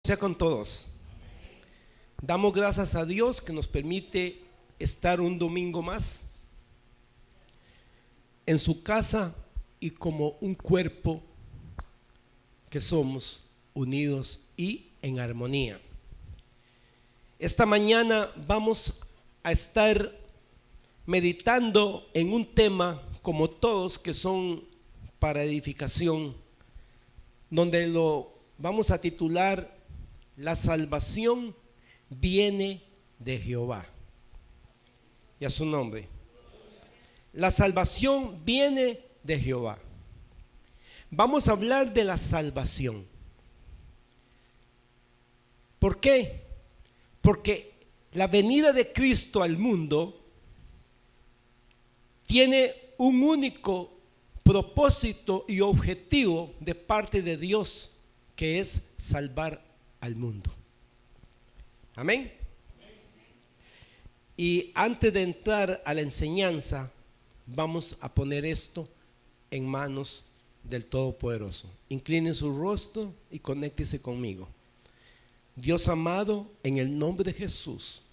Sea con todos. Damos gracias a Dios que nos permite estar un domingo más en su casa y como un cuerpo que somos unidos y en armonía. Esta mañana vamos a estar meditando en un tema como todos que son para edificación, donde lo vamos a titular La salvación viene de Jehová. Y a su nombre. La salvación viene de Jehová. Vamos a hablar de la salvación. ¿Por qué? Porque la venida de Cristo al mundo tiene un único propósito y objetivo de parte de Dios, que es salvar al mundo. Amén. Y antes de entrar a la enseñanza, vamos a poner esto en manos del Todopoderoso. Incline su rostro y conéctese conmigo. Dios amado, en el nombre de Jesús,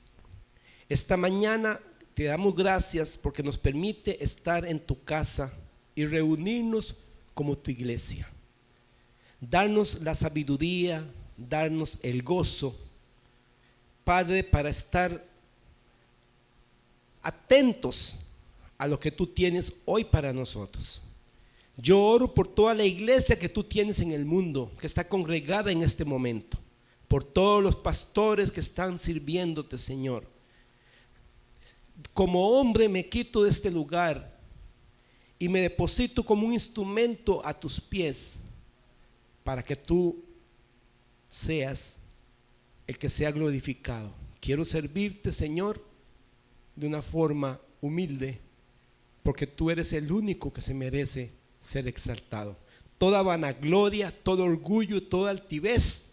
esta mañana te damos gracias porque nos permite estar en tu casa y reunirnos como tu iglesia. Darnos la sabiduría, darnos el gozo, Padre, para estar atentos a lo que tú tienes hoy para nosotros. Yo oro por toda la iglesia que tú tienes en el mundo, que está congregada en este momento, por todos los pastores que están sirviéndote, Señor. Como hombre me quito de este lugar y me deposito como un instrumento a tus pies para que tú seas el que sea glorificado. Quiero servirte, Señor, de una forma humilde, porque tú eres el único que se merece ser exaltado. Toda vanagloria, todo orgullo, toda altivez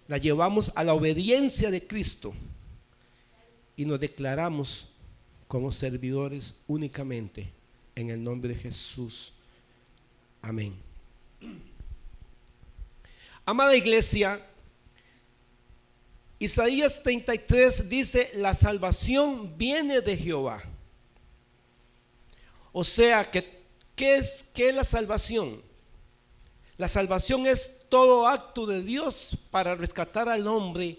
la llevamos a la obediencia de Cristo y nos declaramos como servidores únicamente en el nombre de Jesús. Amén. Amada iglesia, Isaías 33 dice: la salvación viene de Jehová. O sea que, ¿qué es la salvación? La salvación es todo acto de Dios para rescatar al hombre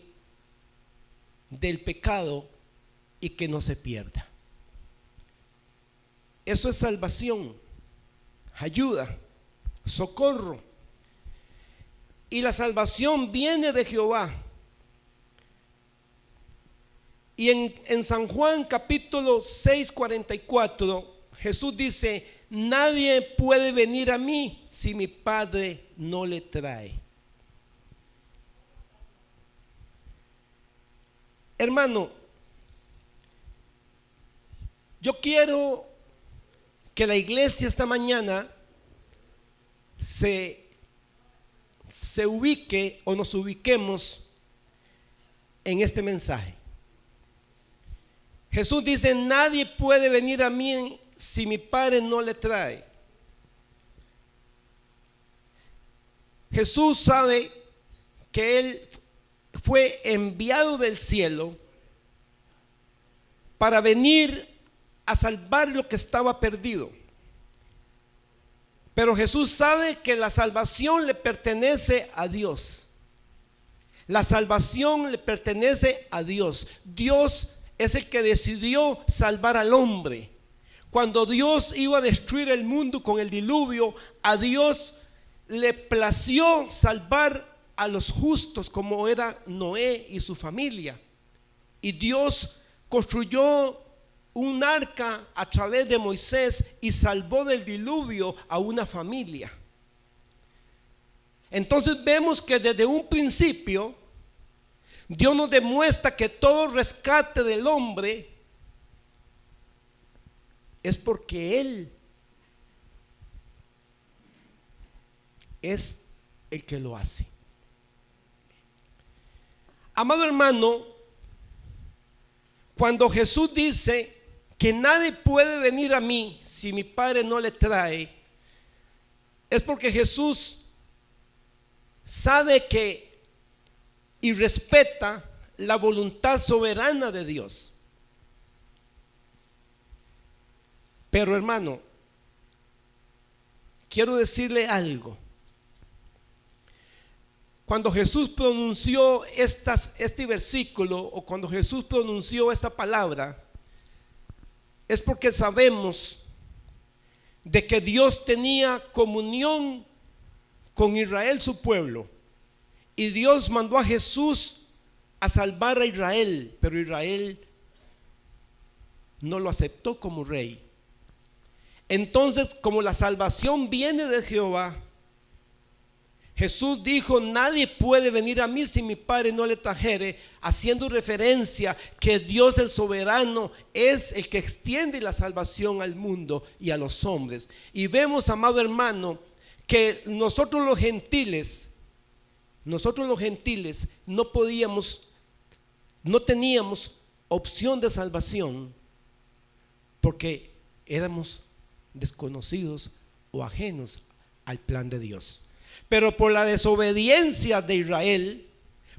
del pecado y que no se pierda. Eso es salvación, ayuda, socorro. Y la salvación viene de Jehová. Y en San Juan capítulo 6, 44, Jesús dice: nadie puede venir a mí si mi Padre no le trae. Hermano, yo quiero que la iglesia esta mañana se ubique o nos ubiquemos en este mensaje. Jesús dice: nadie puede venir a mí si mi Padre no le trae. Jesús sabe que Él fue enviado del cielo para venir a salvar lo que estaba perdido. Pero Jesús sabe que la salvación le pertenece a Dios. La salvación le pertenece a Dios. Dios es el que decidió salvar al hombre. Cuando Dios iba a destruir el mundo con el diluvio, a Dios le plació salvar a los justos, como era Noé y su familia. Y Dios construyó un arca a través de Moisés y salvó del diluvio a una familia. Entonces vemos que desde un principio Dios nos demuestra que todo rescate del hombre es porque Él es el que lo hace. Amado hermano, cuando Jesús dice que nadie puede venir a mí si mi Padre no le trae, es porque Jesús sabe que y respeta la voluntad soberana de Dios. Pero hermano, quiero decirle algo. Cuando Jesús pronunció este versículo, o cuando Jesús pronunció esta palabra, es porque sabemos de que Dios tenía comunión con Israel, su pueblo, y Dios mandó a Jesús a salvar a Israel, pero Israel no lo aceptó como rey. Entonces, como la salvación viene de Jehová, Jesús dijo: nadie puede venir a mí si mi Padre no le trajere, haciendo referencia que Dios el soberano es el que extiende la salvación al mundo y a los hombres. Y vemos, amado hermano, que nosotros los gentiles no teníamos opción de salvación, porque éramos desconocidos o ajenos al plan de Dios. Pero por la desobediencia de Israel,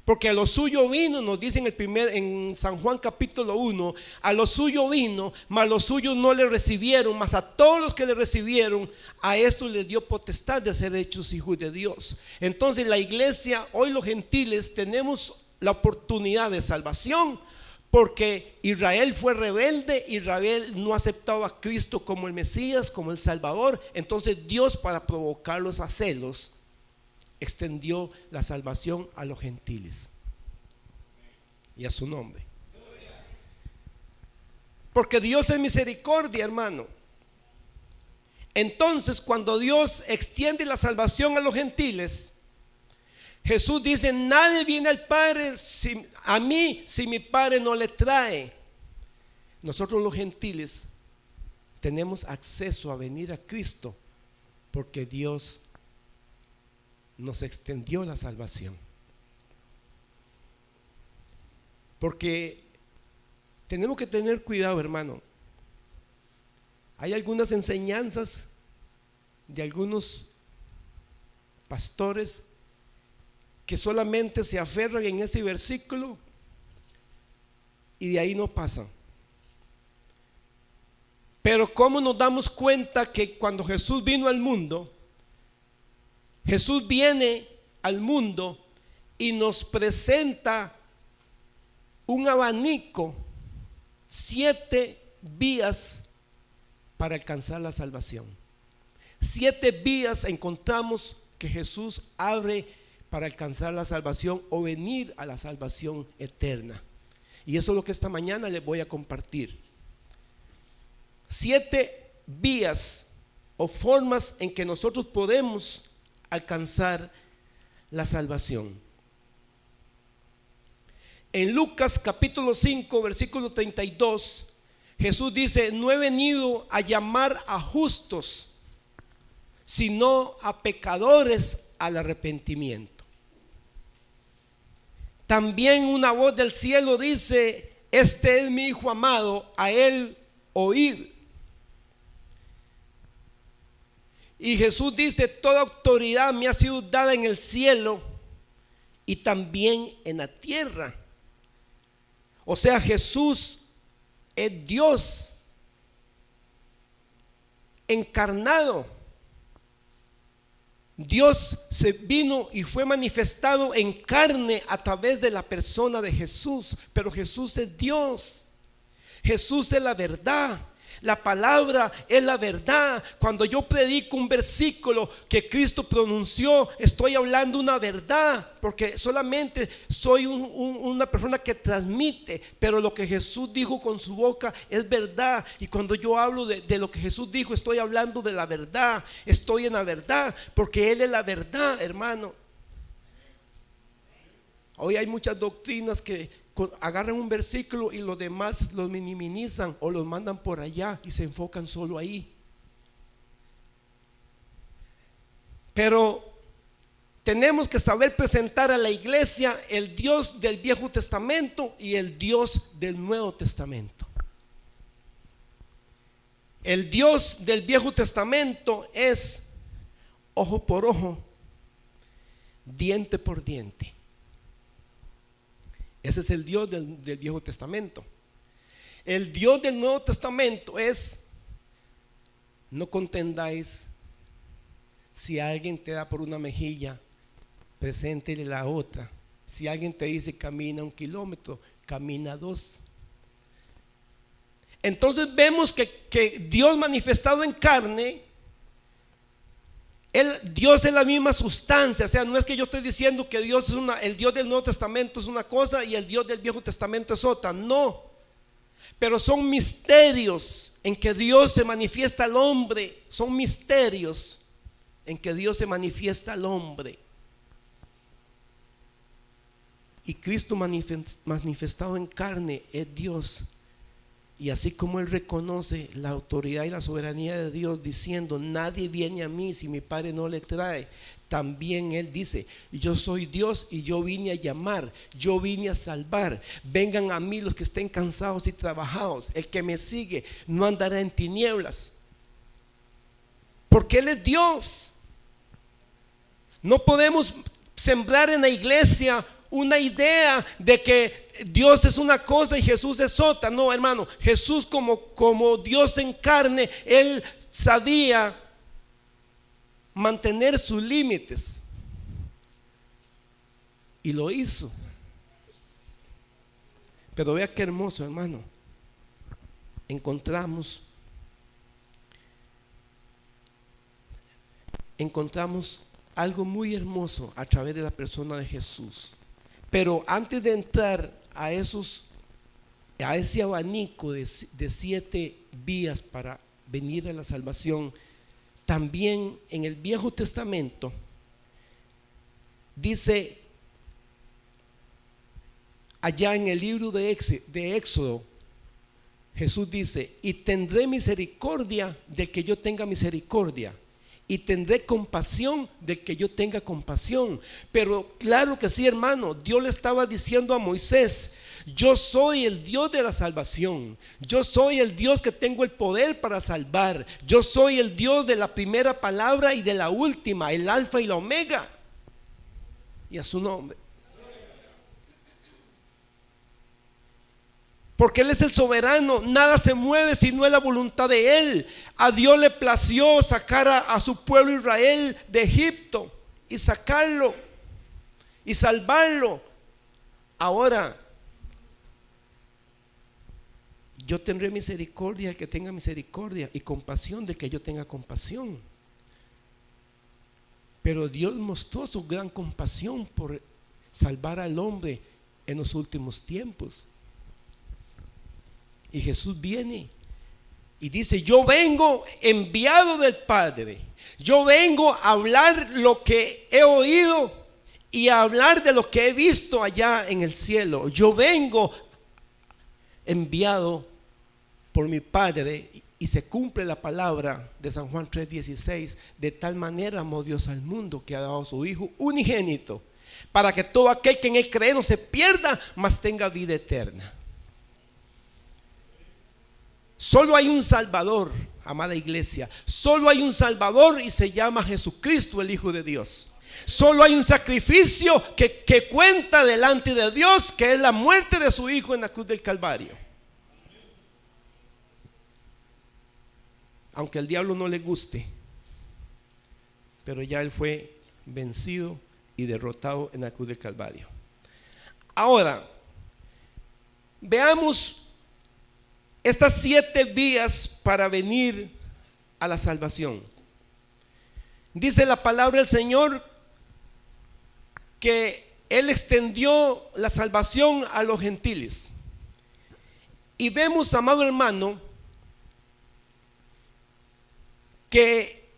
porque a lo suyo vino, nos dice en San Juan capítulo 1, a lo suyo vino, mas los suyos no le recibieron, mas a todos los que le recibieron, a estos les dio potestad de ser hechos hijos de Dios. Entonces la iglesia, hoy los gentiles, tenemos la oportunidad de salvación, porque Israel fue rebelde, Israel no aceptaba a Cristo como el Mesías, como el Salvador. Entonces Dios, para provocarlos a celos, extendió la salvación a los gentiles y a su nombre, porque Dios es misericordia, hermano. Entonces, cuando Dios extiende la salvación a los gentiles, Jesús dice: nadie viene al Padre a mí si mi Padre no le trae. Nosotros los gentiles tenemos acceso a venir a Cristo, porque Dios nos extendió la salvación. Porque tenemos que tener cuidado, hermano. Hay algunas enseñanzas de algunos pastores que solamente se aferran en ese versículo y de ahí no pasan. Pero ¿cómo nos damos cuenta que cuando Jesús vino al mundo, Jesús viene al mundo y nos presenta un abanico, 7 vías para alcanzar la salvación? 7 vías encontramos que Jesús abre para alcanzar la salvación o venir a la salvación eterna. Y eso es lo que esta mañana les voy a compartir. 7 vías o formas en que nosotros podemos alcanzar la salvación. En Lucas capítulo 5 versículo 32, Jesús dice: no he venido a llamar a justos, sino a pecadores al arrepentimiento. También una voz del cielo dice: este es mi Hijo amado, a él oíd. Y Jesús dice: toda autoridad me ha sido dada en el cielo y también en la tierra. O sea, Jesús es Dios encarnado. Dios se vino y fue manifestado en carne a través de la persona de Jesús. Pero Jesús es Dios. Jesús es la verdad. La palabra es la verdad. Cuando yo predico un versículo que Cristo pronunció, estoy hablando una verdad, porque solamente soy una persona que transmite, pero lo que Jesús dijo con su boca es verdad. Y cuando yo hablo de lo que Jesús dijo, estoy hablando de la verdad. Estoy en la verdad, porque Él es la verdad, hermano. Hoy hay muchas doctrinas que agarran un versículo y los demás los minimizan o los mandan por allá y se enfocan solo ahí. Pero tenemos que saber presentar a la iglesia el Dios del Viejo Testamento y el Dios del Nuevo Testamento. El Dios del Viejo Testamento es ojo por ojo, diente por diente. Ese es el Dios del Viejo Testamento. El Dios del Nuevo Testamento es: no contendáis. Si alguien te da por una mejilla, preséntele la otra. Si alguien te dice camina 1 kilómetro, camina 2. Entonces vemos que Dios manifestado en carne, Dios es la misma sustancia. O sea, no es que yo estoy diciendo que Dios es el Dios del Nuevo Testamento es una cosa y el Dios del Viejo Testamento es otra. No, pero son misterios en que Dios se manifiesta al hombre. Son misterios en que Dios se manifiesta al hombre. Y Cristo manifestado en carne es Dios. Y así como Él reconoce la autoridad y la soberanía de Dios, diciendo: nadie viene a mí si mi Padre no le trae, también Él dice: yo soy Dios y yo vine a llamar, yo vine a salvar. Vengan a mí los que estén cansados y trabajados. El que me sigue no andará en tinieblas, porque Él es Dios. No podemos sembrar en la iglesia una idea de que Dios es una cosa y Jesús es otra. No, hermano, Jesús como Dios en carne, Él sabía mantener sus límites y lo hizo. Pero vea qué hermoso, hermano. Encontramos algo muy hermoso a través de la persona de Jesús. Pero antes de entrar a ese abanico de 7 vías para venir a la salvación, también en el Viejo Testamento dice, allá en el libro de Éxodo, Jesús dice: y tendré misericordia del que yo tenga misericordia, y tendré compasión del que yo tenga compasión. Pero claro que sí, hermano, Dios le estaba diciendo a Moisés: yo soy el Dios de la salvación, yo soy el Dios que tengo el poder para salvar, yo soy el Dios de la primera palabra y de la última, el alfa y la omega. Y a su nombre. Porque Él es el soberano, nada se mueve si no es la voluntad de Él. A Dios le plació sacar a su pueblo Israel de Egipto y sacarlo y salvarlo. Ahora, yo tendré misericordia del que tenga misericordia y compasión del que yo tenga compasión. Pero Dios mostró su gran compasión por salvar al hombre en los últimos tiempos. Y Jesús viene y dice: yo vengo enviado del Padre, yo vengo a hablar lo que he oído y a hablar de lo que he visto allá en el cielo. Yo vengo enviado por mi Padre. Y se cumple la palabra de San Juan 3:16: de tal manera amó Dios al mundo que ha dado a su Hijo unigénito, para que todo aquel que en Él cree no se pierda, mas tenga vida eterna. Solo hay un Salvador, amada iglesia. Solo hay un Salvador y se llama Jesucristo, el Hijo de Dios. Solo hay un sacrificio que cuenta delante de Dios, que es la muerte de su Hijo en la cruz del Calvario. Aunque al diablo no le guste, pero ya él fue vencido y derrotado en la cruz del Calvario. Ahora, veamos estas 7 vías para venir a la salvación. Dice la palabra del Señor que Él extendió la salvación a los gentiles. Y vemos, amado hermano, que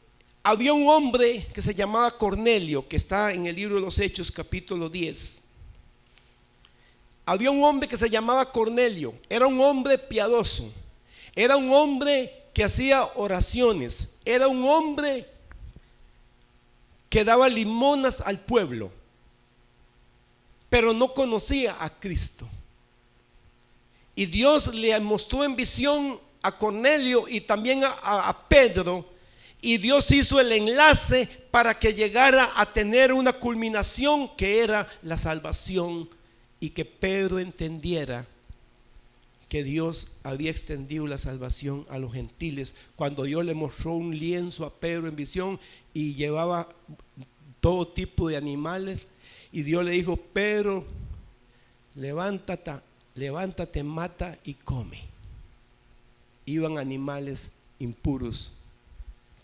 había un hombre que se llamaba Cornelio, que está en el libro de los Hechos, capítulo 10. Había un hombre que se llamaba Cornelio. Era un hombre piadoso, era un hombre que hacía oraciones, era un hombre que daba limonas al pueblo, pero no conocía a Cristo. Y Dios le mostró en visión a Cornelio y también a Pedro, y Dios hizo el enlace para que llegara a tener una culminación, que era la salvación y que Pedro entendiera que Dios había extendido la salvación a los gentiles. Cuando Dios le mostró un lienzo a Pedro en visión y llevaba todo tipo de animales, y Dios le dijo: Pedro, levántate, mata y come. Iban animales impuros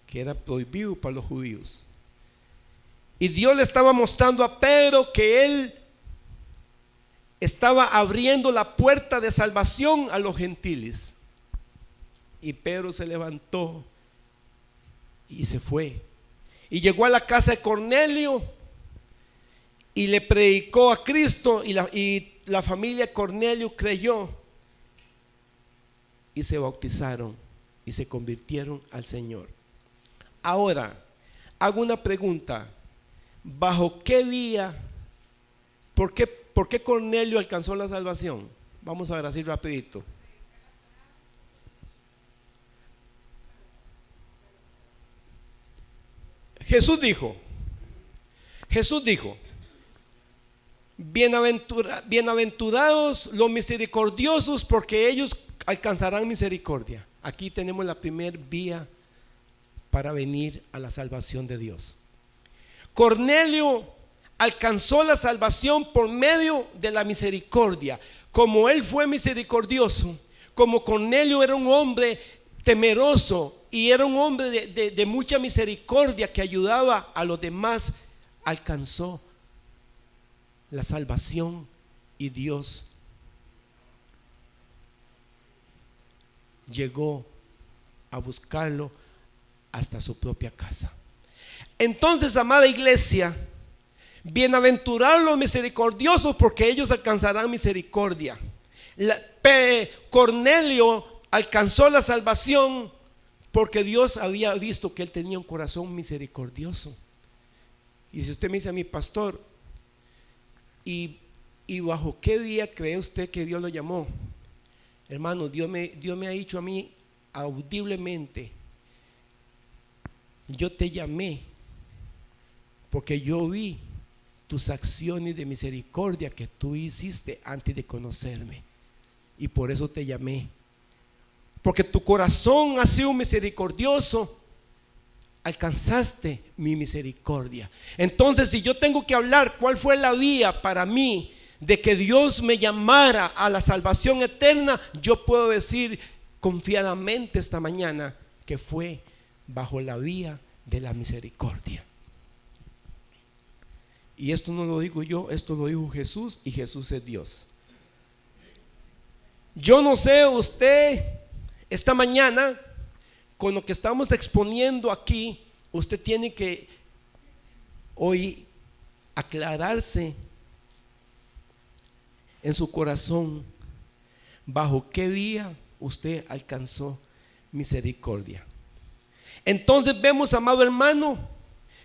que era prohibido para los judíos. Y Dios le estaba mostrando a Pedro que él estaba abriendo la puerta de salvación a los gentiles. Y Pedro se levantó y se fue. Y llegó a la casa de Cornelio y le predicó a Cristo, y la familia de Cornelio creyó y se bautizaron y se convirtieron al Señor. Ahora, hago una pregunta: ¿bajo qué vía? ¿Por qué Cornelio alcanzó la salvación? Vamos a ver así rapidito. Jesús dijo, bienaventurados los misericordiosos, porque ellos alcanzarán misericordia. Aquí tenemos la primer vía para venir a la salvación de Dios. Cornelio alcanzó la salvación por medio de la misericordia. Como él fue misericordioso, como Cornelio era un hombre temeroso y era un hombre de mucha misericordia que ayudaba a los demás, alcanzó la salvación, y Dios llegó a buscarlo hasta su propia casa. Entonces, amada iglesia, bienaventurados los misericordiosos, porque ellos alcanzarán misericordia. Cornelio alcanzó la salvación porque Dios había visto que él tenía un corazón misericordioso. Y si usted me dice a mi pastor, ¿y bajo qué vía cree usted que Dios lo llamó? Hermano, Dios me ha dicho a mí audiblemente: yo te llamé porque yo vi tus acciones de misericordia que tú hiciste antes de conocerme, y por eso te llamé, porque tu corazón ha sido misericordioso, alcanzaste mi misericordia. Entonces, si yo tengo que hablar cuál fue la vía para mí de que Dios me llamara a la salvación eterna, yo puedo decir confiadamente esta mañana que fue bajo la vía de la misericordia. Y esto no lo digo yo, esto lo dijo Jesús, y Jesús es Dios. Yo no sé usted esta mañana, con lo que estamos exponiendo aquí, usted tiene que hoy aclararse en su corazón bajo qué vía usted alcanzó misericordia. Entonces vemos, amado hermano,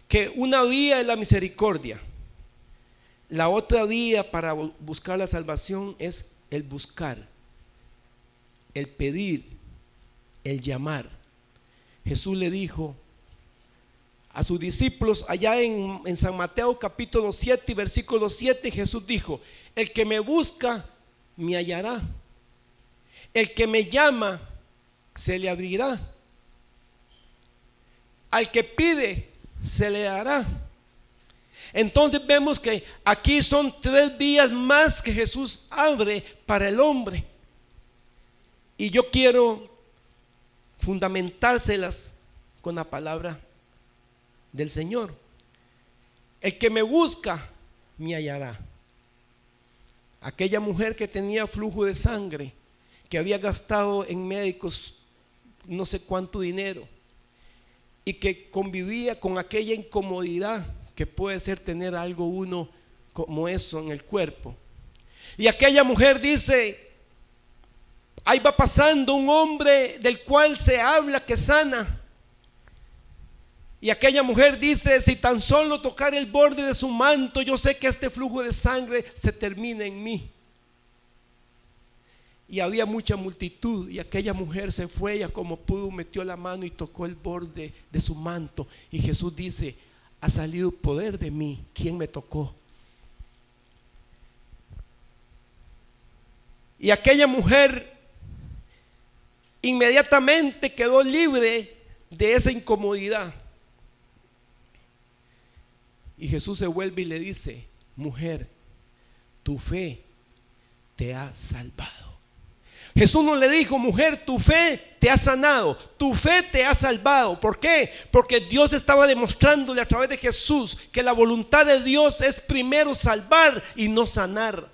que una vía es la misericordia. La otra vía para buscar la salvación es el buscar, el pedir, el llamar. Jesús le dijo a sus discípulos allá en San Mateo capítulo 7 y versículo 7, Jesús dijo: el que me busca me hallará, el que me llama se le abrirá, al que pide se le dará. Entonces vemos que aquí son tres vías más que Jesús abre para el hombre, y yo quiero fundamentárselas con la palabra del Señor. El que me busca me hallará. Aquella mujer que tenía flujo de sangre, que había gastado en médicos no sé cuánto dinero, y que convivía con aquella incomodidad que puede ser tener algo uno como eso en el cuerpo. Y aquella mujer dice: ahí va pasando un hombre del cual se habla que sana. Y aquella mujer dice: si tan solo tocar el borde de su manto, yo sé que este flujo de sangre se termina en mí. Y había mucha multitud, y aquella mujer se fue, ella como pudo metió la mano y tocó el borde de su manto. Y Jesús dice: ha salido poder de mí. ¿Quién me tocó? Y aquella mujer inmediatamente quedó libre de esa incomodidad. Y Jesús se vuelve y le dice: mujer, tu fe te ha salvado. Jesús no le dijo: mujer, tu fe te ha sanado, tu fe te ha salvado. ¿Por qué? Porque Dios estaba demostrándole a través de Jesús que la voluntad de Dios es primero salvar y no sanar.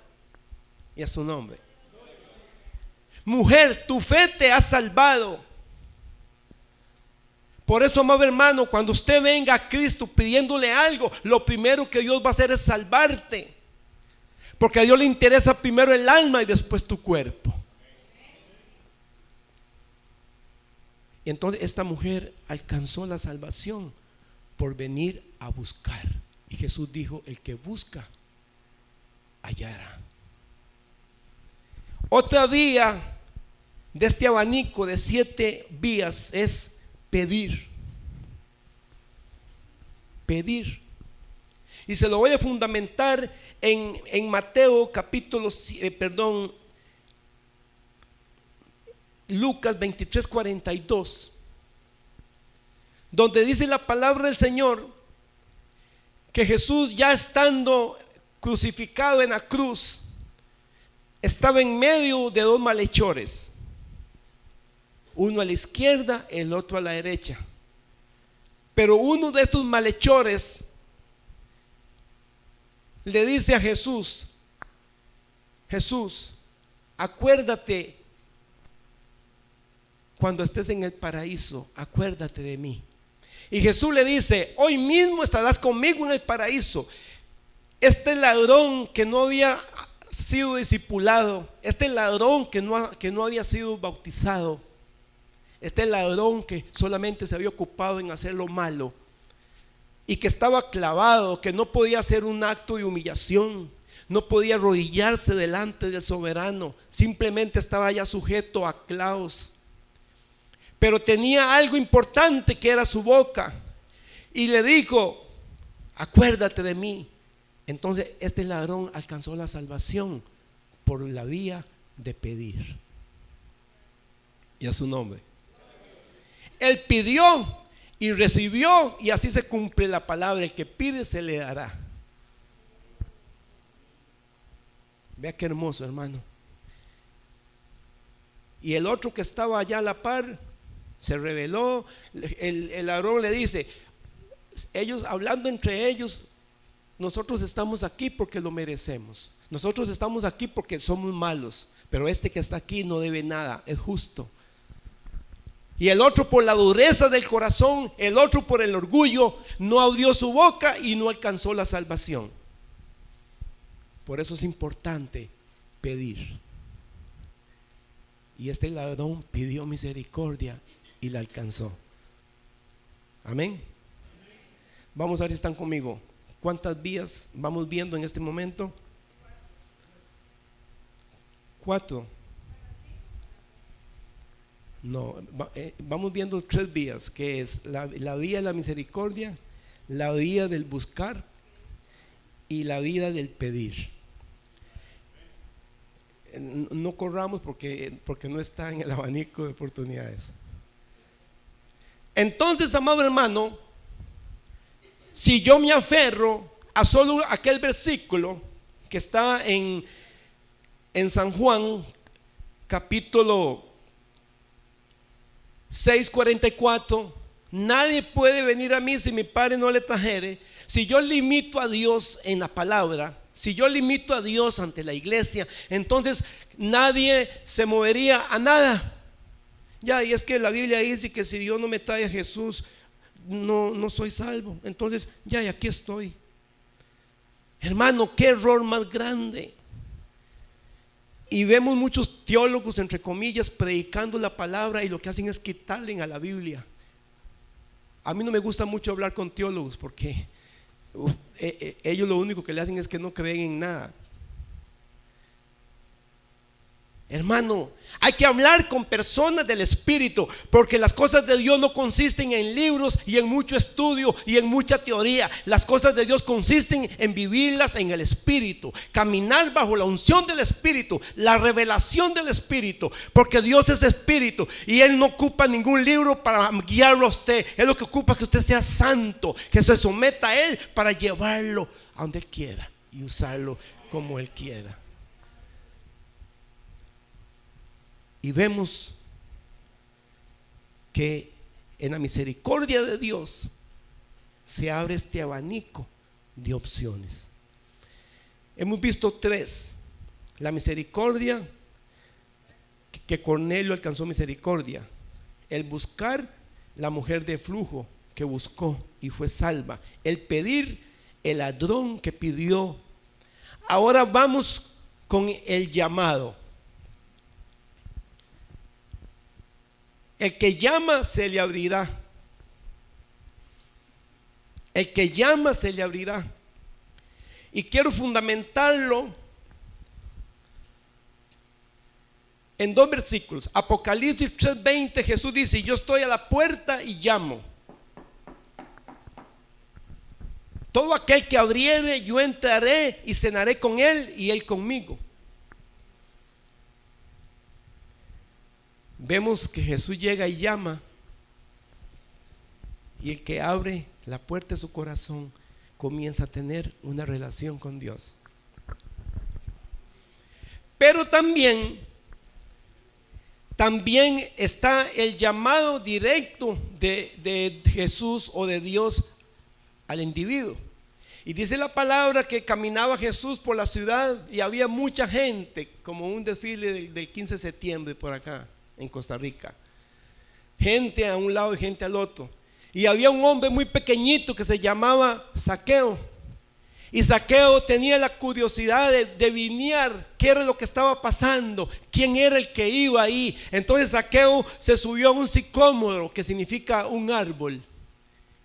Y a su nombre. Mujer, tu fe te ha salvado. Por eso, amado hermano, cuando usted venga a Cristo pidiéndole algo, lo primero que Dios va a hacer es salvarte. Porque a Dios le interesa primero el alma y después tu cuerpo. Y entonces esta mujer alcanzó la salvación por venir a buscar. Y Jesús dijo: el que busca, hallará. Otra vía de este abanico de 7 vías es pedir. Pedir. Y se lo voy a fundamentar en Mateo capítulo, Lucas 23:42, donde dice la palabra del Señor que Jesús, ya estando crucificado en la cruz, estaba en medio de 2 malhechores, uno a la izquierda, el otro a la derecha. Pero uno de estos malhechores le dice a Jesús: Jesús, acuérdate cuando estés en el paraíso, acuérdate de mí. Y Jesús le dice: hoy mismo estarás conmigo en el paraíso. Este ladrón que no había sido discipulado, este ladrón que no había sido bautizado, este ladrón que solamente se había ocupado en hacer lo malo y que estaba clavado, que no podía hacer un acto de humillación, no podía arrodillarse delante del soberano, simplemente estaba ya sujeto a clavos. Pero tenía algo importante, que era su boca, y le dijo: acuérdate de mí. Entonces este ladrón alcanzó la salvación por la vía de pedir. Y a su nombre. Él pidió y recibió, y así se cumple la palabra: el que pide se le dará. Vea qué hermoso, hermano. Y el otro que estaba allá a la par se rebeló. El ladrón le dice, ellos hablando entre ellos: nosotros estamos aquí porque lo merecemos, nosotros estamos aquí porque somos malos, pero este que está aquí no debe nada, es justo. Y el otro, por la dureza del corazón, el otro por el orgullo, no abrió su boca y no alcanzó la salvación. Por eso es importante pedir. Y este ladrón pidió misericordia y la alcanzó. Amén. Vamos a ver si están conmigo. ¿Cuántas vías vamos viendo en este momento? 4. No, vamos viendo 3 vías, que es la vía de la misericordia, la vía del buscar y la vía del pedir. No corramos porque no está en el abanico de oportunidades. Entonces, amado hermano, si yo me aferro a solo aquel versículo que está en San Juan capítulo 6:44, nadie puede venir a mí si mi Padre no le trajere. Si yo limito a Dios en la palabra, si yo limito a Dios ante la iglesia, entonces nadie se movería a nada. Ya, y es que la Biblia dice que si Dios no me trae a Jesús, no soy salvo. Entonces, ya, y aquí estoy. Hermano, qué error más grande. Y vemos muchos teólogos, entre comillas, predicando la palabra, y lo que hacen es quitarle a la Biblia. A mí no me gusta mucho hablar con teólogos porque ellos lo único que le hacen es que no creen en nada. Hermano, hay que hablar con personas del Espíritu, porque las cosas de Dios no consisten en libros y en mucho estudio y en mucha teoría. Las cosas de Dios consisten en vivirlas en el Espíritu, caminar bajo la unción del Espíritu, la revelación del Espíritu, porque Dios es Espíritu y Él no ocupa ningún libro para guiarlo a usted. Él lo que ocupa es que usted sea santo, que se someta a Él para llevarlo a donde Él quiera y usarlo como Él quiera. Y vemos que en la misericordia de Dios se abre este abanico de opciones. Hemos visto 3. La misericordia, que Cornelio alcanzó misericordia. El buscar, la mujer de flujo que buscó y fue salva. El pedir, el ladrón que pidió. Ahora vamos con el llamado. El que llama se le abrirá. El que llama se le abrirá. Y quiero fundamentarlo en 2 versículos. Apocalipsis 3:20, Jesús dice: yo estoy a la puerta y llamo. Todo aquel que abriere, yo entraré y cenaré con él y él conmigo. Vemos que Jesús llega y llama, y el que abre la puerta de su corazón comienza a tener una relación con Dios. Pero también está el llamado directo de Jesús o de Dios al individuo. Y dice la palabra que caminaba Jesús por la ciudad y había mucha gente, como un desfile del 15 de septiembre por acá en Costa Rica. Gente a un lado y gente al otro. Y había un hombre muy pequeñito que se llamaba Zaqueo. Y Zaqueo tenía la curiosidad de adivinar qué era lo que estaba pasando, quién era el que iba ahí. Entonces Zaqueo se subió a un sicómoro, que significa un árbol.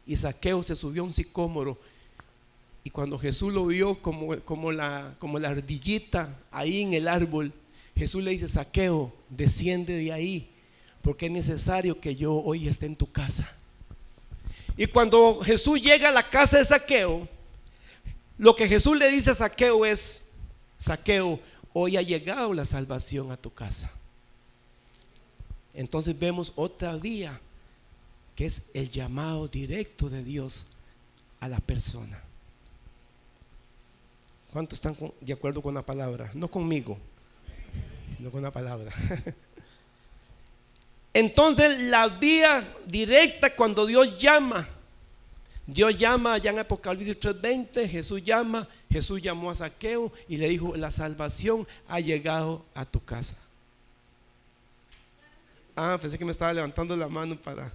Y Zaqueo se subió a un sicómoro. Y cuando Jesús lo vio como la ardillita ahí en el árbol, Jesús le dice: Zaqueo, desciende de ahí, porque es necesario que yo hoy esté en tu casa. Y cuando Jesús llega a la casa de Zaqueo, lo que Jesús le dice a Zaqueo es: Zaqueo, hoy ha llegado la salvación a tu casa. Entonces vemos otra vía, que es el llamado directo de Dios a la persona. ¿Cuántos están de acuerdo con la palabra? No conmigo, sino con la palabra. Entonces la vía directa, cuando Dios llama allá en Apocalipsis 3:20, Jesús llamó a Zaqueo y le dijo: la salvación ha llegado a tu casa. Pensé que me estaba levantando la mano para...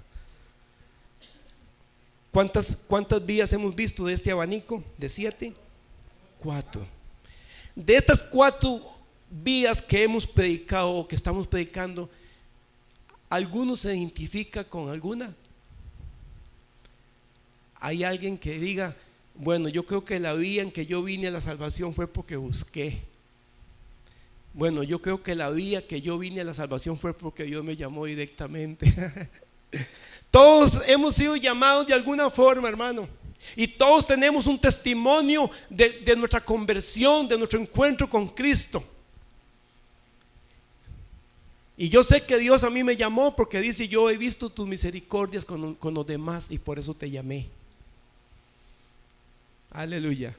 ¿Cuántas vías hemos visto de este abanico? ¿De 7? 4. De estas 4 vías que hemos predicado o que estamos predicando, ¿alguno se identifica con alguna? ¿Hay alguien que diga: bueno, yo creo que la vía en que yo vine a la salvación fue porque busqué? Bueno, yo creo que la vía que yo vine a la salvación fue porque Dios me llamó directamente. Todos hemos sido llamados de alguna forma, hermano. Y todos tenemos un testimonio de nuestra conversión, de nuestro encuentro con Cristo. Y yo sé que Dios a mí me llamó porque dice: yo he visto tus misericordias con los demás y por eso te llamé. Aleluya.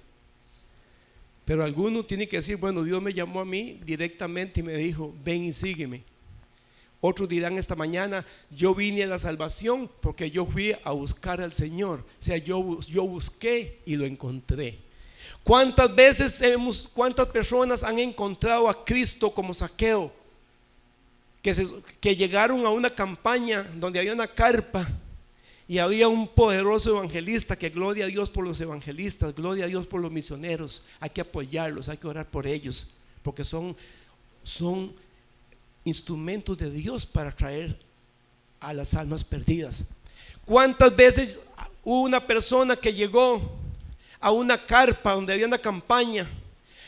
Pero alguno tiene que decir: bueno, Dios me llamó a mí directamente y me dijo: ven y sígueme. Otros dirán esta mañana: yo vine a la salvación porque yo fui a buscar al Señor. O sea, yo busqué y lo encontré. ¿Cuántas personas han encontrado a Cristo como Zaqueo? Que llegaron a una campaña donde había una carpa y había un poderoso evangelista, que gloria a Dios por los evangelistas, gloria a Dios por los misioneros. Hay que apoyarlos, hay que orar por ellos, porque son instrumentos de Dios para traer a las almas perdidas. ¿Cuántas veces hubo una persona que llegó a una carpa donde había una campaña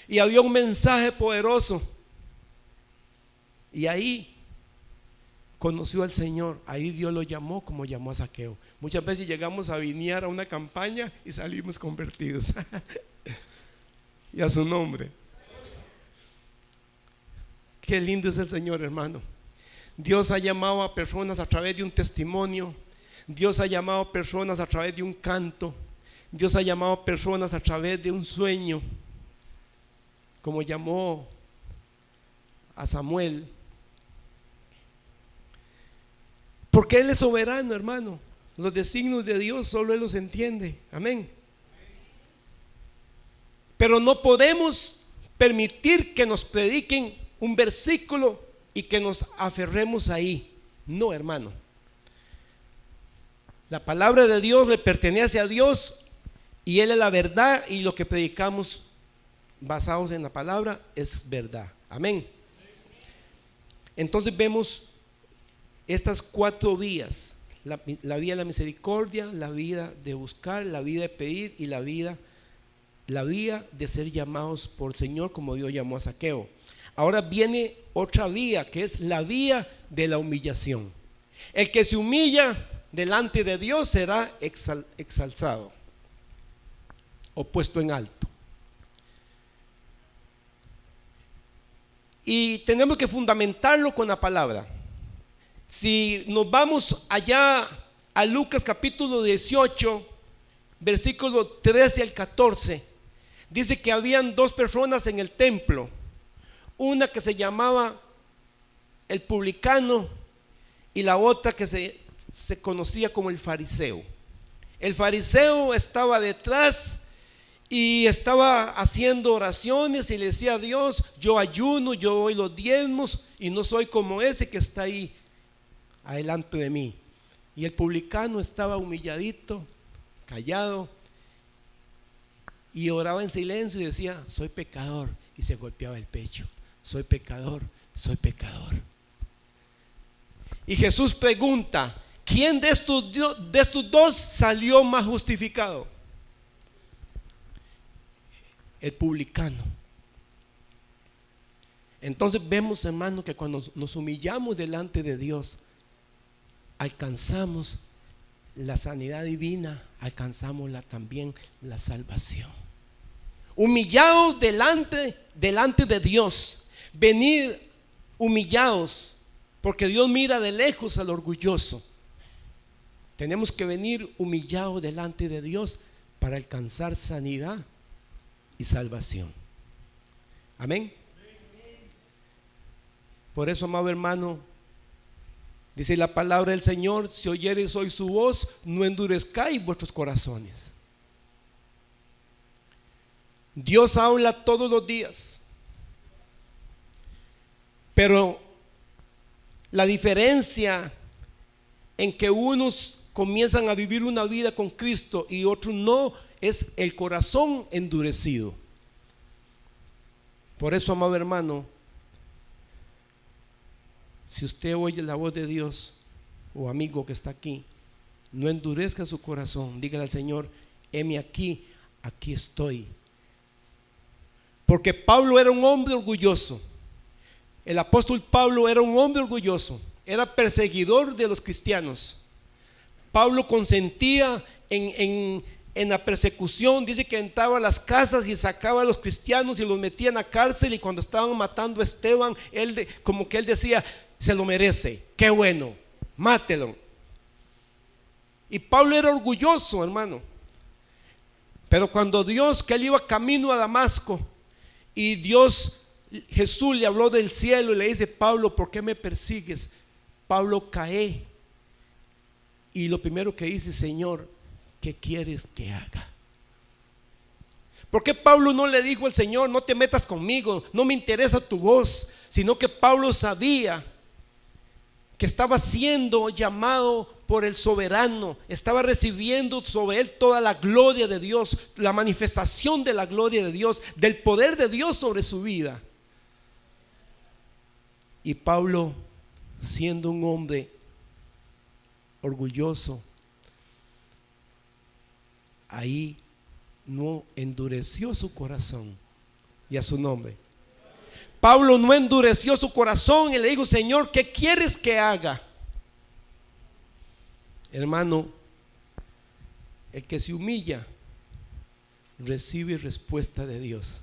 y había un mensaje poderoso, y había una persona que llegó a una carpa donde había una campaña y había un mensaje poderoso, y había una persona que llegó a una carpa donde había una campaña y había un mensaje poderoso, y había una persona que llegó a una carpa donde había una campaña y había un mensaje poderoso, y había una persona que llegó a una carpa donde había una campaña Y ahí conoció al Señor. Ahí Dios lo llamó como llamó a Zaqueo. Muchas veces llegamos a vinear a una campaña y salimos convertidos. Y a su nombre. Qué lindo es el Señor, hermano. Dios ha llamado a personas a través de un testimonio. Dios ha llamado a personas a través de un canto. Dios ha llamado a personas a través de un sueño, como llamó a Samuel. Porque Él es soberano, hermano. Los designios de Dios solo Él los entiende. Amén. Pero no podemos permitir que nos prediquen un versículo y que nos aferremos ahí. No, hermano. La palabra de Dios le pertenece a Dios y Él es la verdad, y lo que predicamos basados en la palabra es verdad. Amén. Entonces vemos estas 4 vías: la vía de la misericordia, la vía de buscar, la vía de pedir y la vía de ser llamados por el Señor, como Dios llamó a Zaqueo. Ahora viene otra vía, que es la vía de la humillación. El que se humilla delante de Dios será exaltado o puesto en alto. Y tenemos que fundamentarlo con la palabra. Si nos vamos allá a Lucas capítulo 18, versículo 13 al 14, dice que habían 2 personas en el templo. Una que se llamaba el publicano y la otra que se conocía como el fariseo. El fariseo estaba detrás y estaba haciendo oraciones y le decía a Dios: yo ayuno, yo doy los diezmos y no soy como ese que está ahí adelante de mí. Y el publicano estaba humilladito, callado, y oraba en silencio y decía: soy pecador, y se golpeaba el pecho: soy pecador, soy pecador. Y Jesús pregunta: ¿quién de estos 2 salió más justificado? El publicano. Entonces vemos, hermano, que cuando nos humillamos delante de Dios, alcanzamos la sanidad divina, alcanzamos también la salvación. Humillados delante de Dios, venir humillados, porque Dios mira de lejos al orgulloso. Tenemos que venir humillados delante de Dios para alcanzar sanidad y salvación. Amén. Por eso, amado hermano, dice la palabra del Señor: si oyereis hoy su voz, no endurezcáis vuestros corazones. Dios habla todos los días, pero la diferencia en que unos comienzan a vivir una vida con Cristo y otros no, es el corazón endurecido. Por eso, amado hermano, si usted oye la voz de Dios, o amigo que está aquí, no endurezca su corazón. Dígale al Señor: heme aquí, aquí estoy. Porque Pablo era un hombre orgulloso. El apóstol Pablo era un hombre orgulloso, era perseguidor de los cristianos. Pablo consentía en la persecución. Dice que entraba a las casas y sacaba a los cristianos y los metía en la cárcel, y cuando estaban matando a Esteban, como que él decía: se lo merece, qué bueno, mátelo. Y Pablo era orgulloso, hermano. Pero cuando Dios, que él iba camino a Damasco, y Jesús le habló del cielo y le dice: Pablo, ¿por qué me persigues? Pablo cae, y lo primero que dice: Señor, ¿qué quieres que haga? ¿Por qué Pablo no le dijo al Señor: no te metas conmigo, no me interesa tu voz? Sino que Pablo sabía que estaba siendo llamado por el soberano, estaba recibiendo sobre él toda la gloria de Dios, la manifestación de la gloria de Dios, del poder de Dios sobre su vida. Y Pablo, siendo un hombre orgulloso, ahí no endureció su corazón, y a su nombre. Pablo no endureció su corazón y le dijo: Señor, ¿qué quieres que haga? Hermano, el que se humilla recibe respuesta de Dios.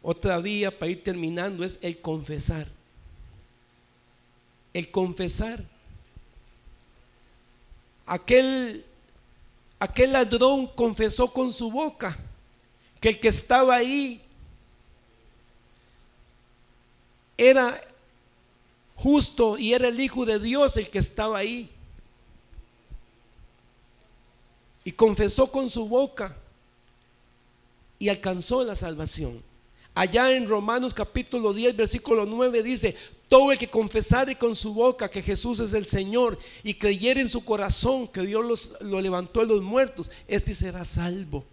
Otra vía para ir terminando es el confesar. El confesar. Aquel ladrón confesó con su boca que el que estaba ahí era justo y era el Hijo de Dios el que estaba ahí. Y confesó con su boca y alcanzó la salvación. Allá en Romanos capítulo 10 versículo 9 dice: todo el que confesare con su boca que Jesús es el Señor y creyere en su corazón que Dios lo levantó de los muertos, este será salvo.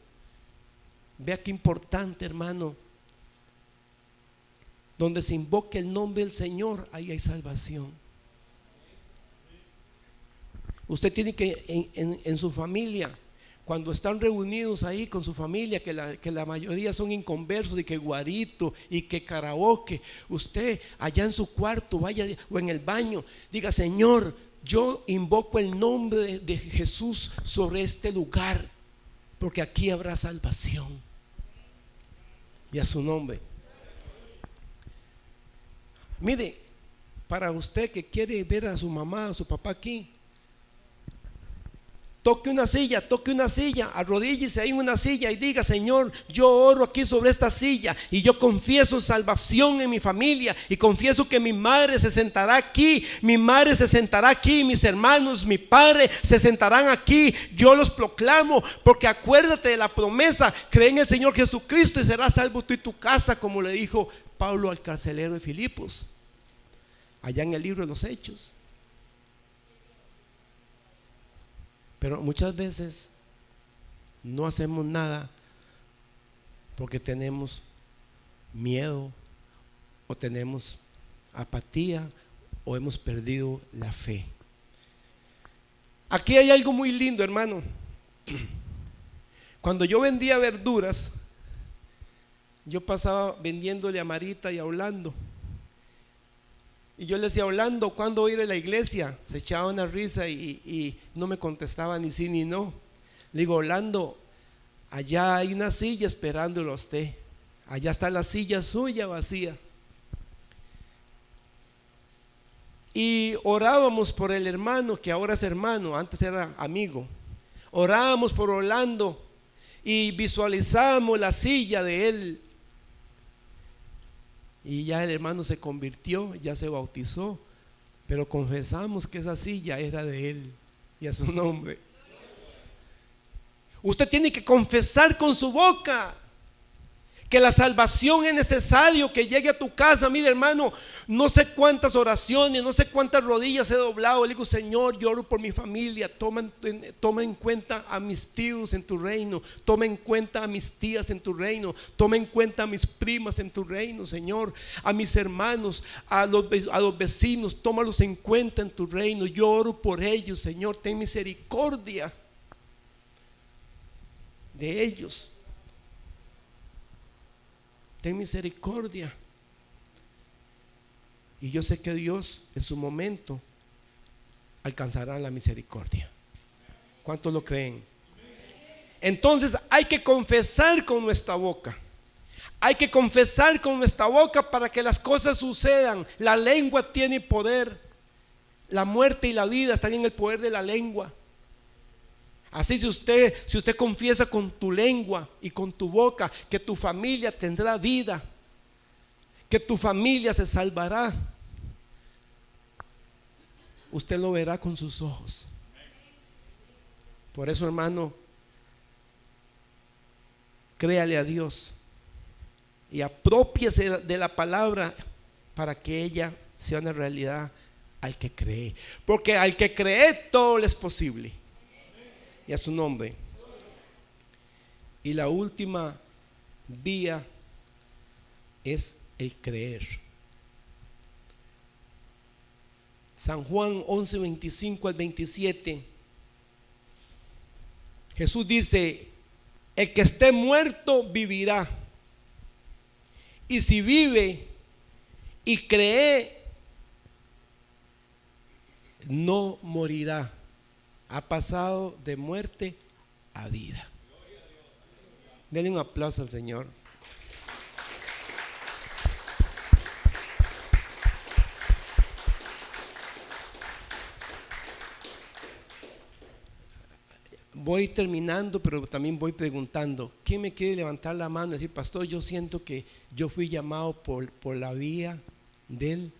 Vea qué importante, hermano. Donde se invoque el nombre del Señor, ahí hay salvación. Usted tiene que en su familia, cuando están reunidos ahí con su familia, que la mayoría son inconversos, y que guarito y que karaoke, usted allá en su cuarto vaya, o en el baño, diga: Señor, yo invoco el nombre de Jesús sobre este lugar, porque aquí habrá salvación. Y a su nombre. Mire, para usted que quiere ver a su mamá, a su papá aquí, toque una silla, arrodíllese ahí en una silla y diga: Señor, yo oro aquí sobre esta silla y yo confieso salvación en mi familia, y confieso que mi madre se sentará aquí, mis hermanos, mi padre se sentarán aquí. Yo los proclamo, porque acuérdate de la promesa: cree en el Señor Jesucristo y serás salvo tú y tu casa, como le dijo Pablo al carcelero de Filipos, allá en el libro de los Hechos. Pero muchas veces no hacemos nada porque tenemos miedo, o tenemos apatía, o hemos perdido la fe. Aquí hay algo muy lindo, hermano. Cuando yo vendía verduras, yo pasaba vendiéndole a Marita y a Orlando. Y yo le decía: Orlando, ¿cuándo voy a ir a la iglesia? Se echaba una risa y no me contestaba ni sí ni no. Le digo: Orlando, allá hay una silla esperándolo a usted. Allá está la silla suya vacía. Y orábamos por el hermano, que ahora es hermano, antes era amigo. Orábamos por Orlando y visualizábamos la silla de él. Y ya el hermano se convirtió, ya se bautizó, pero confesamos que esa silla era de él, y a su nombre. Usted tiene que confesar con su boca que la salvación es necesario que llegue a tu casa. Mire, hermano, no sé cuántas oraciones, no sé cuántas rodillas he doblado. Le digo: Señor, yo oro por mi familia. Toma en cuenta a mis tíos en tu reino. Toma en cuenta a mis tías en tu reino. Toma en cuenta a mis primas en tu reino, Señor. A mis hermanos, a los vecinos, tómalos en cuenta en tu reino. Yo oro por ellos, Señor. Ten misericordia de ellos. Ten misericordia. Y yo sé que Dios en su momento alcanzará la misericordia. ¿Cuántos lo creen? Entonces hay que confesar con nuestra boca. Hay que confesar con nuestra boca para que las cosas sucedan. La lengua tiene poder. La muerte y la vida están en el poder de la lengua. Así, si usted confiesa con tu lengua y con tu boca que tu familia tendrá vida, que tu familia se salvará, usted lo verá con sus ojos. Por eso, hermano, créale a Dios y aprópiese de la palabra para que ella sea una realidad al que cree. Porque al que cree todo le es posible. Y a su nombre. Y la última vía es el creer. San Juan 11, 25 al 27. Jesús dice: el que esté muerto vivirá. y si vive y cree, no morirá. Ha pasado de muerte a vida. Denle un aplauso al Señor. Voy terminando, pero también voy preguntando. ¿Quién me quiere levantar la mano y decir: pastor, yo siento que yo fui llamado por la vía del...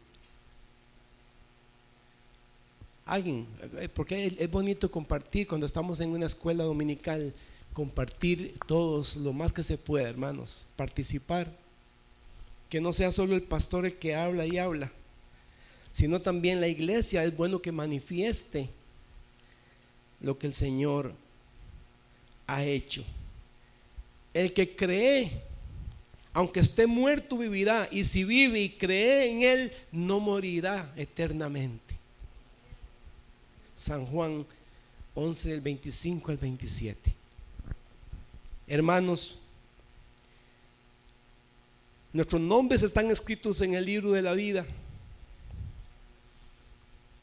Alguien, porque es bonito compartir cuando estamos en una escuela dominical, compartir todos lo más que se pueda, hermanos, participar, que no sea solo el pastor el que habla y habla, sino también la iglesia. Es bueno que manifieste lo que el Señor ha hecho. El que cree, aunque esté muerto, vivirá, y si vive y cree en Él, no morirá eternamente. San Juan 11 del 25 al 27. Hermanos, nuestros nombres están escritos en el libro de la vida.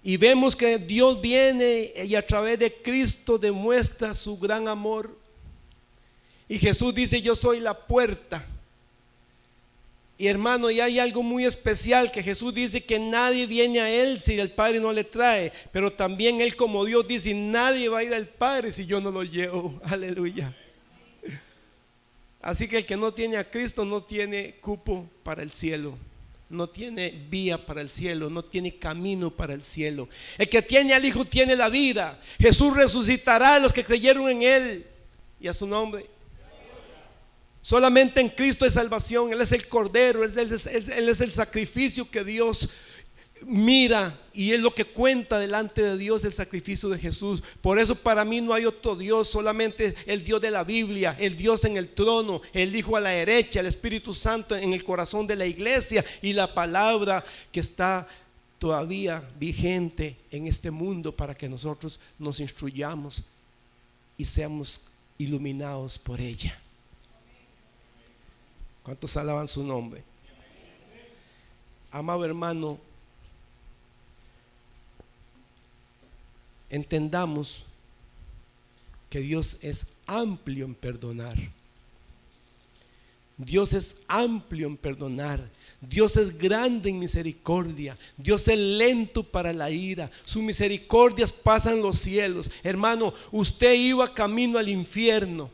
Y vemos que Dios viene y a través de Cristo demuestra su gran amor. Y Jesús dice: yo soy la puerta. Y hermano, y hay algo muy especial, que Jesús dice que nadie viene a Él si el Padre no le trae. Pero también Él, como Dios, dice: nadie va a ir al Padre si yo no lo llevo. Aleluya. Así que el que no tiene a Cristo no tiene cupo para el cielo, no tiene vía para el cielo, no tiene camino para el cielo. El que tiene al Hijo tiene la vida. Jesús resucitará a los que creyeron en Él y a su nombre. Solamente en Cristo hay salvación. Él es el Cordero, Él es el sacrificio que Dios mira, y es lo que cuenta delante de Dios, el sacrificio de Jesús. Por eso para mí no hay otro Dios, solamente el Dios de la Biblia, el Dios en el trono, el Hijo a la derecha, el Espíritu Santo en el corazón de la iglesia, y la palabra que está todavía vigente en este mundo para que nosotros nos instruyamos y seamos iluminados por ella. ¿Cuántos alaban su nombre? Amado hermano, entendamos que Dios es amplio en perdonar. Dios es amplio en perdonar. Dios es grande en misericordia. Dios es lento para la ira. Sus misericordias pasan los cielos. Hermano, usted iba camino al infierno,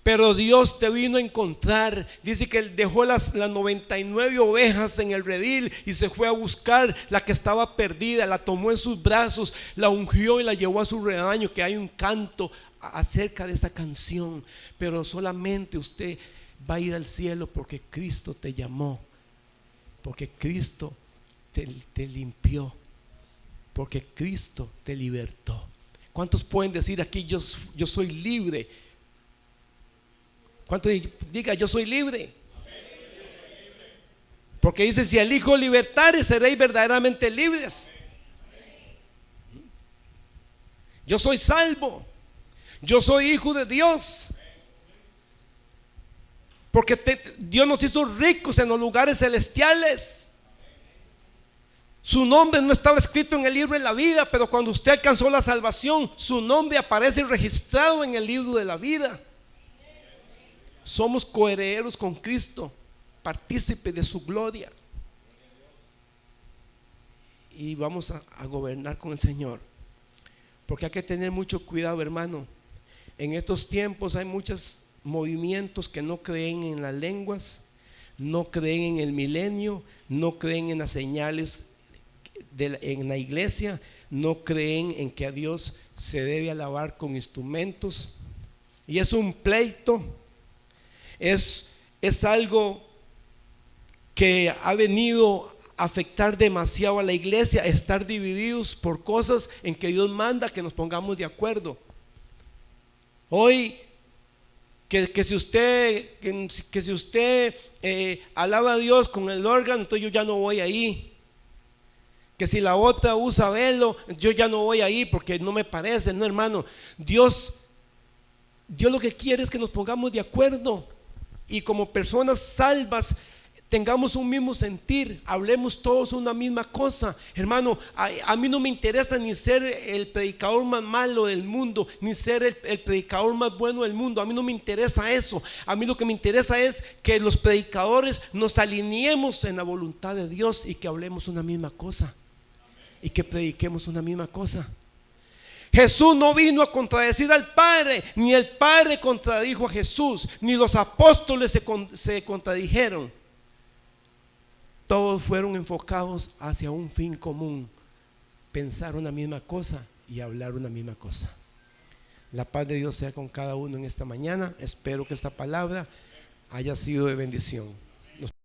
pero Dios te vino a encontrar. Dice que Él dejó las 99 ovejas en el redil y se fue a buscar la que estaba perdida. La tomó en sus brazos, la ungió y la llevó a su rebaño. Que hay un canto acerca de esa canción. Pero solamente usted va a ir al cielo porque Cristo te llamó, porque Cristo te limpió, porque Cristo te libertó. ¿Cuántos pueden decir aquí: yo soy libre? ¿Cuántos diga: yo soy libre? Porque dice: si el Hijo libertare, seréis verdaderamente libres. Yo soy salvo. Yo soy hijo de Dios. Porque Dios nos hizo ricos en los lugares celestiales. Su nombre no estaba escrito en el libro de la vida, pero cuando usted alcanzó la salvación, su nombre aparece registrado en el libro de la vida. Somos coherederos con Cristo, partícipes de su gloria, y vamos a gobernar con el Señor. Porque hay que tener mucho cuidado, hermano. En estos tiempos hay muchos movimientos que no creen en las lenguas, no creen en el milenio, no creen en las señales en la iglesia, no creen en que a Dios se debe alabar con instrumentos. Y es un pleito. Es algo que ha venido a afectar demasiado a la iglesia, estar divididos por cosas en que Dios manda que nos pongamos de acuerdo. Hoy, que si usted alaba a Dios con el órgano, entonces yo ya no voy ahí. Que si la otra usa velo, yo ya no voy ahí porque no me parece. No, hermano, Dios lo que quiere es que nos pongamos de acuerdo. Y como personas salvas tengamos un mismo sentir, hablemos todos una misma cosa. Hermano, a mí no me interesa ni ser el predicador más malo del mundo, ni ser el predicador más bueno del mundo. A mí no me interesa eso. A mí lo que me interesa es que los predicadores nos alineemos en la voluntad de Dios y que hablemos una misma cosa y que prediquemos una misma cosa. Jesús no vino a contradecir al Padre, ni el Padre contradijo a Jesús, ni los apóstoles se contradijeron. Todos fueron enfocados hacia un fin común: pensar una misma cosa y hablar una misma cosa. La paz de Dios sea con cada uno en esta mañana. Espero que esta palabra haya sido de bendición.